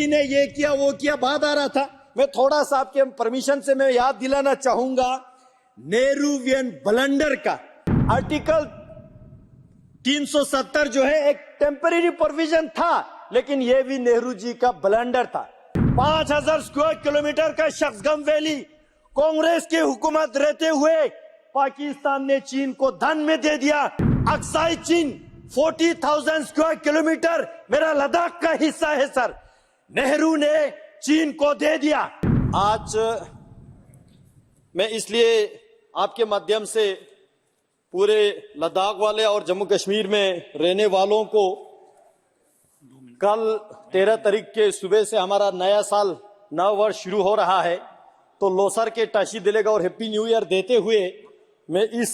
ने ये किया वो किया, बात आ रहा था। मैं थोड़ा सा आपके परमिशन से मैं याद दिलाना चाहूंगा नेहरूवियन ब्लंडर का। आर्टिकल 370 जो है एक टेम्परेरी प्रोविजन था, लेकिन यह भी नेहरू जी का ब्लंडर था। 5000 स्क्वायर किलोमीटर का शक्सगम वैली कांग्रेस की हुकूमत रहते हुए पाकिस्तान ने चीन को धन में दे दिया। अक्साई चीन 40,000 स्क्वायर किलोमीटर मेरा लद्दाख का हिस्सा है सर, नेहरू ने चीन को दे दिया। आज मैं इसलिए आपके माध्यम से पूरे लद्दाख वाले और जम्मू कश्मीर में रहने वालों को कल 13 तारीख के सुबह से हमारा नया साल नव वर्ष शुरू हो रहा है, तो लोसर के टाशी दिलेगा और हैप्पी न्यू ईयर देते हुए मैं इस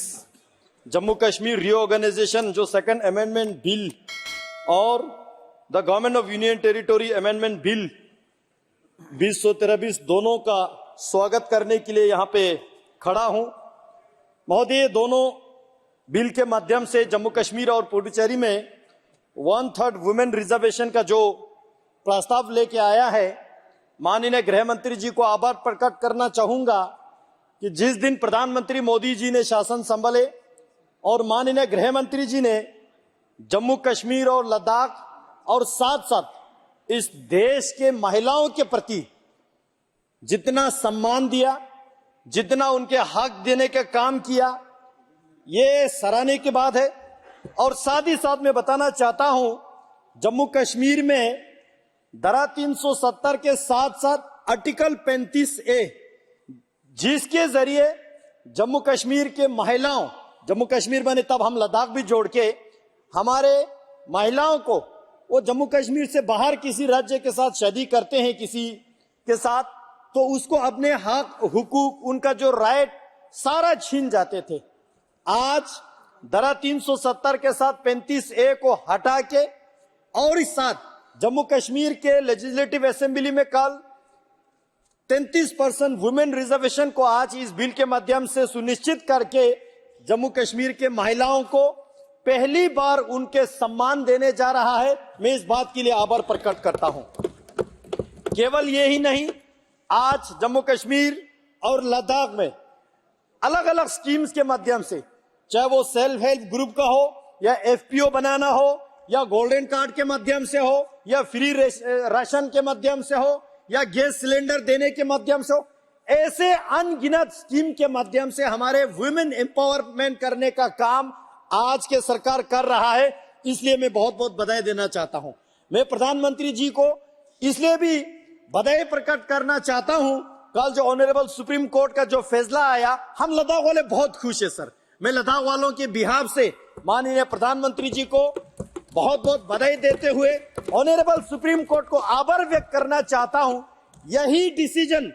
जम्मू कश्मीर रीऑर्गेनाइजेशन जो सेकंड अमेंडमेंट बिल और the government of union territory amendment bill 2013-20 दोनों का स्वागत करने के लिए यहाँ पे खड़ा हूं। महोदय, दोनों बिल के माध्यम से जम्मू कश्मीर और पुडुचेरी में 1/3 वुमेन रिजर्वेशन का जो प्रस्ताव लेके आया है, माननीय गृह मंत्री जी को आभार प्रकट करना चाहूंगा कि जिस दिन प्रधानमंत्री मोदी जी ने शासन संभाले और माननीय गृह मंत्री जी ने जम्मू कश्मीर और लद्दाख और साथ साथ इस देश के महिलाओं के प्रति जितना सम्मान दिया, जितना उनके हक देने का काम किया, ये सराहनीय की बात है। और साथ ही साथ मैं बताना चाहता हूं, जम्मू कश्मीर में धारा 370 के साथ साथ आर्टिकल 35A जिसके जरिए जम्मू कश्मीर के महिलाओं, जम्मू कश्मीर बने तब हम लद्दाख भी जोड़ के हमारे महिलाओं को वो जम्मू कश्मीर से बाहर किसी राज्य के साथ शादी करते हैं किसी के साथ, तो उसको अपने हक हुकूक उनका जो राइट सारा छीन जाते थे। आज धारा 370 के साथ 35A को हटा के और इस साथ जम्मू कश्मीर के लेजिस्लेटिव असेंबली में कल 33% वुमेन रिजर्वेशन को आज इस बिल के माध्यम से सुनिश्चित करके जम्मू कश्मीर के महिलाओं को पहली बार उनके सम्मान देने जा रहा है। मैं इस बात के लिए आभार प्रकट करता हूं। केवल यही नहीं, आज जम्मू कश्मीर और लद्दाख में अलग अलग स्कीम्स के माध्यम से, चाहे वो सेल्फ हेल्प ग्रुप का हो या FPO बनाना हो या गोल्डन कार्ड के माध्यम से हो या फ्री राशन के माध्यम से हो या गैस सिलेंडर देने के माध्यम से हो, ऐसे अनगिनत स्कीम के माध्यम से हमारे वुमेन एम्पावरमेंट करने का काम आज के सरकार कर रहा है। इसलिए मैं बहुत बहुत बधाई देना चाहता हूं। मैं प्रधानमंत्री जी को इसलिए भी बधाई प्रकट करना चाहता हूं, कल जो ऑनरेबल सुप्रीम कोर्ट का जो फैसला आया, हम लद्दाख वाले बहुत खुश है सर। मैं लद्दाख वालों के बिहाफ से माननीय प्रधानमंत्री जी को बहुत बहुत बधाई देते हुए ऑनरेबल सुप्रीम कोर्ट को आभार व्यक्त करना चाहता हूं। यही डिसीजन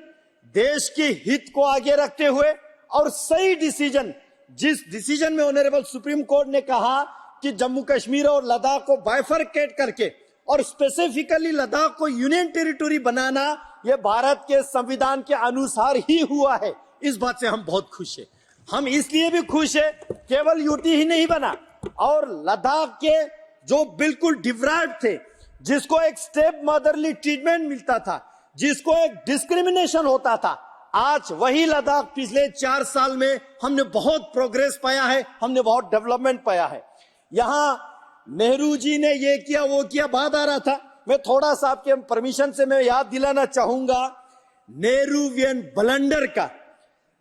देश के हित को आगे रखते हुए और सही डिसीजन, जिस डिसीजन में ऑनरेबल सुप्रीम कोर्ट ने कहा कि जम्मू कश्मीर और लद्दाख को बाइफरकेट करके और स्पेसिफिकली लद्दाख को यूनियन टेरिटोरी बनाना, यह भारत के संविधान के अनुसार ही हुआ है। इस बात से हम बहुत खुश हैं। हम इसलिए भी खुश है, केवल यूटी ही नहीं बना और लद्दाख के जो बिल्कुल डिप्राइव्ड थे, जिसको एक स्टेप मदरली ट्रीटमेंट मिलता था, जिसको एक डिस्क्रिमिनेशन होता था, आज वही लद्दाख पिछले 4 साल में हमने बहुत प्रोग्रेस पाया है, हमने बहुत डेवलपमेंट पाया है। यहां नेहरू जी ने ये किया वो किया, बात आ रहा था। मैं थोड़ा सा आपके परमिशन से मैं याद दिलाना चाहूंगा नेहरूवियन ब्लंडर का।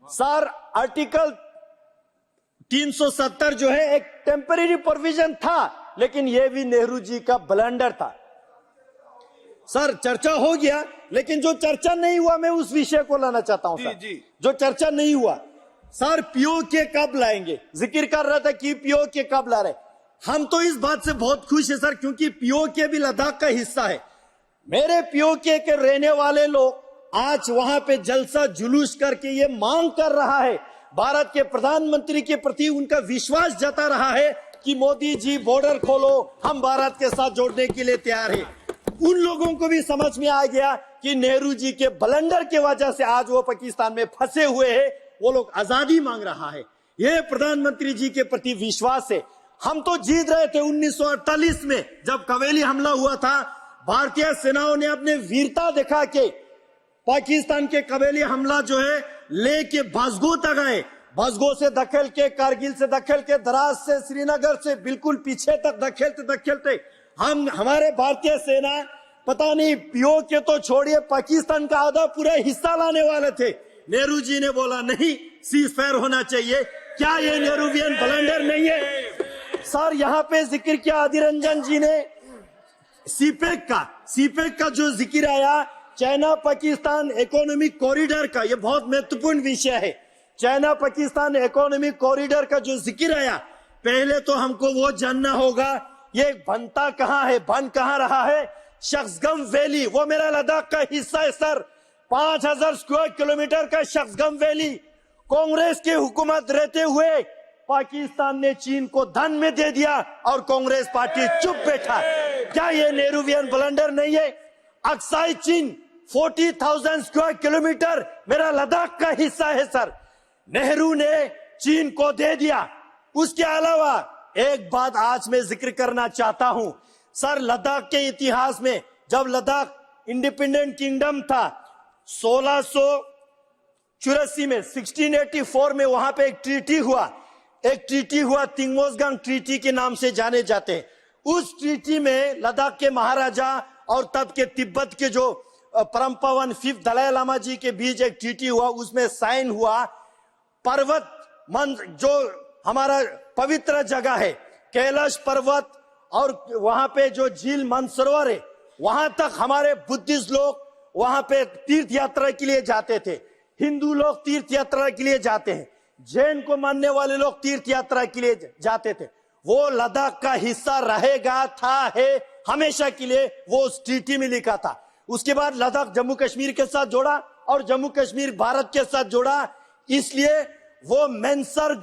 सर, आर्टिकल 370 जो है एक टेम्परेरी प्रोविजन था, लेकिन यह भी नेहरू जी का ब्लंडर था। सर, चर्चा हो गया, लेकिन जो चर्चा नहीं हुआ मैं उस विषय को लाना चाहता हूं। सर, जो चर्चा नहीं हुआ, सर POK कब लाएंगे? जिक्र कर रहा था कि POK कब ला रहे। हम तो इस बात से बहुत खुश है सर, क्योंकि POK भी लद्दाख का हिस्सा है। मेरे POK के रहने वाले लोग आज वहां पे जलसा जुलूस करके ये मांग कर रहा है, भारत के प्रधानमंत्री के प्रति उनका विश्वास जता रहा है कि मोदी जी बॉर्डर खोलो, हम भारत के साथ जोड़ने के लिए तैयार हैं। उन लोगों को भी समझ में आ गया कि नेहरू जी के ब्लंडर की वजह से आज वो पाकिस्तान में फंसे हुए हैं, वो लोग आजादी मांग रहा है। ये प्रधानमंत्री जी के प्रति विश्वास है। हम तो जीत रहे थे 1948 में जब कवेली हमला हुआ था, भारतीय सेनाओं ने अपने वीरता दिखा के पाकिस्तान के कबीले हमला जो है लेके भसगो तक आए, भसगो से धकेल के, कारगिल से धकेल के, द्रास से, श्रीनगर से बिल्कुल पीछे तक धकेलते हमारे भारतीय सेना पता नहीं पीओ के तो छोड़िए पाकिस्तान का आधा पूरा हिस्सा लाने वाले थे। नेहरू जी ने बोला नहीं, सीज फायर होना चाहिए। क्या ये नेहरूवियन ब्लंडर नहीं है? सर यहाँ पे जिक्र किया अधीर रंजन जी ने सीपेक का जो जिक्र आया, चाइना पाकिस्तान इकोनॉमिक कॉरिडोर का, ये बहुत महत्वपूर्ण विषय है। चाइना पाकिस्तान इकोनॉमिक कॉरिडोर का जो जिक्र आया, पहले तो हमको वो जानना होगा ये बनता कहाँ है, बन कहाँ रहा है। शख्सगम वैली वो मेरा लद्दाख का हिस्सा है सर, 5000 स्क्वायर किलोमीटर का शख्सगम वैली कांग्रेस की हुकूमत रहते हुए पाकिस्तान ने चीन को धन में दे दिया और कांग्रेस पार्टी चुप बैठा। क्या ये नेहरूवियन ब्लंडर नहीं है? अक्साई चीन 40,000 स्क्वायर किलोमीटर मेरा लद्दाख का हिस्सा है सर, नेहरू ने चीन को दे दिया। उसके अलावा एक बात आज मैं जिक्र करना चाहता हूं सर, लद्दाख के इतिहास में जब लद्दाख इंडिपेंडेंट किंगडम था 1684 में, 1684 में वहां पे एक ट्रीटी हुआ तिंगमोजगांग ट्रीटी के नाम से जाने जाते हैं। उस ट्रीटी में लद्दाख के महाराजा और तब के तिब्बत के जो परम पावन 5th दलाई लामा जी के बीच एक ट्रीटी हुआ, उसमें साइन हुआ पर्वत जो हमारा पवित्र जगह है कैलाश पर्वत और वहां पे जो झील मानसरोवर है, वहां तक हमारे बुद्धिस्ट लोग वहां पे तीर्थ यात्रा के लिए जाते थे, हिंदू लोग तीर्थ यात्रा के लिए जाते हैं, जैन को मानने वाले लोग तीर्थ यात्रा के लिए जाते थे। वो लद्दाख का हिस्सा रहेगा, है हमेशा के लिए, वो उस ट्रीटी में लिखा था। उसके बाद लद्दाख जम्मू कश्मीर के साथ जोड़ा और जम्मू कश्मीर भारत के साथ जोड़ा, इसलिए वो मैनसर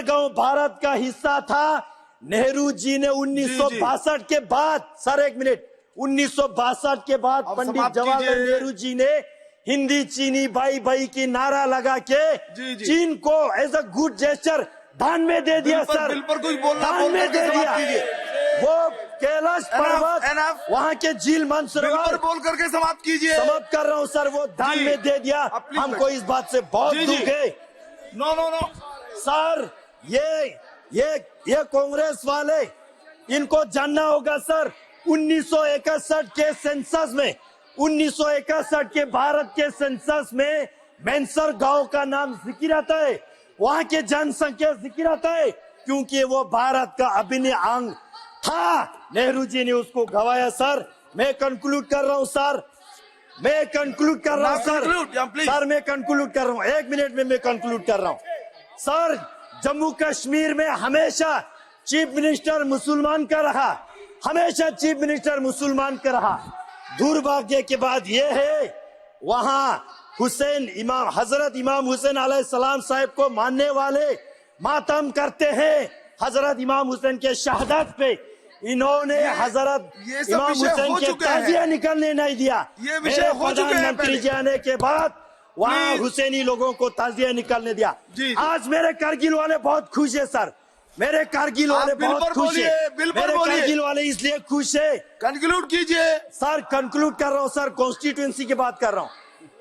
गांव भारत का हिस्सा था। नेहरू जी ने 1962 के बाद, सर एक मिनट, 1962 के बाद पंडित जवाहरलाल नेहरू जी ने हिंदी चीनी भाई भाई की नारा लगा के चीन को एज अ गुड जेस्चर दान में दे दिया सर, दान में दे दिया। वो कैलाश पर्वत, वहाँ के झील मानसरोवर बोल करके समाप्त कीजिए। समाप्त कर रहा हूँ सर, वो दान में दे दिया। हमको इस बात से बहुत दुख है। नो सर ये कांग्रेस वाले, इनको जानना होगा सर, 1961 के सेंसस में, 1961 के भारत के सेंसस में मैनसर गांव का नाम जिक्र आता है, वहाँ के जनसंख्या जिक्र आता है, क्योंकि वो भारत का अभिन्न अंग था। नेहरू जी ने उसको गवाया सर। मैं कंक्लूड कर रहा हूँ सर, मैं कंक्लूड कर रहा हूँ सर, मैं कंक्लूड कर रहा हूँ, 1 मिनट में मैं कंक्लूड कर रहा हूँ सर। जम्मू कश्मीर में हमेशा चीफ मिनिस्टर मुसलमान का रहा, हमेशा चीफ मिनिस्टर मुसलमान का रहा। दुर्भाग्य के बाद ये है, वहाँ हजरत इमाम हुसैन अलैहिस्सलाम साहब को मानने वाले मातम करते हैं हजरत इमाम हुसैन के शहादत पे। इन्होंने हजरत इमाम हुसैन के ताजिया निकलने नहीं दिया। ये विषय हो चुके हैं। प्रधानमंत्री जी आने के बाद वहाँ हुसैनी लोगों को ताजिया निकलने दिया। आज मेरे कारगिल वाले बहुत खुश है सर, मेरे कारगिल वाले बहुत खुश है, मेरे कारगिल वाले इसलिए खुश है। कंक्लूड कीजिए सर, कंक्लूड कर रहा हूँ सर, कॉन्स्टिट्यूएंसी की बात कर रहा हूँ।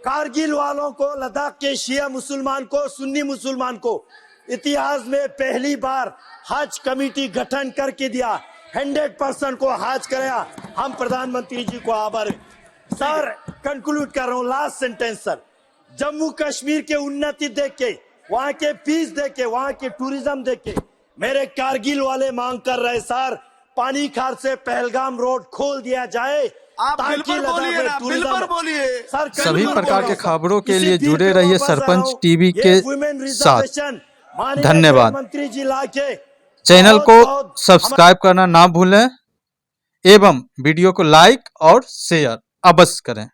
कारगिल वालों को, लद्दाख के शिया मुसलमान को, सुन्नी मुसलमान को इतिहास में पहली बार हज कमेटी गठन करके दिया, 100% को हज कराया। हम प्रधानमंत्री जी को आभार। सर कंक्लूड कर रहा हूँ, last sentence sir, Jammu Kashmir के उन्नति देख के, वहाँ के पीस देख के, वहाँ के टूरिज्म देख के मेरे कारगिल वाले मांग कर रहे सर, पानी खार से पहलगाम रोड खोल दिया जाए। आप बिल्कुल बोलिए सर। सभी प्रकार के खबरों के लिए जुड़े रहिए सरपंच टीवी के साथ। धन्यवाद। मंत्री जी लाके चैनल को सब्सक्राइब करना ना भूलें एवं वीडियो को लाइक और शेयर अवश्य करें।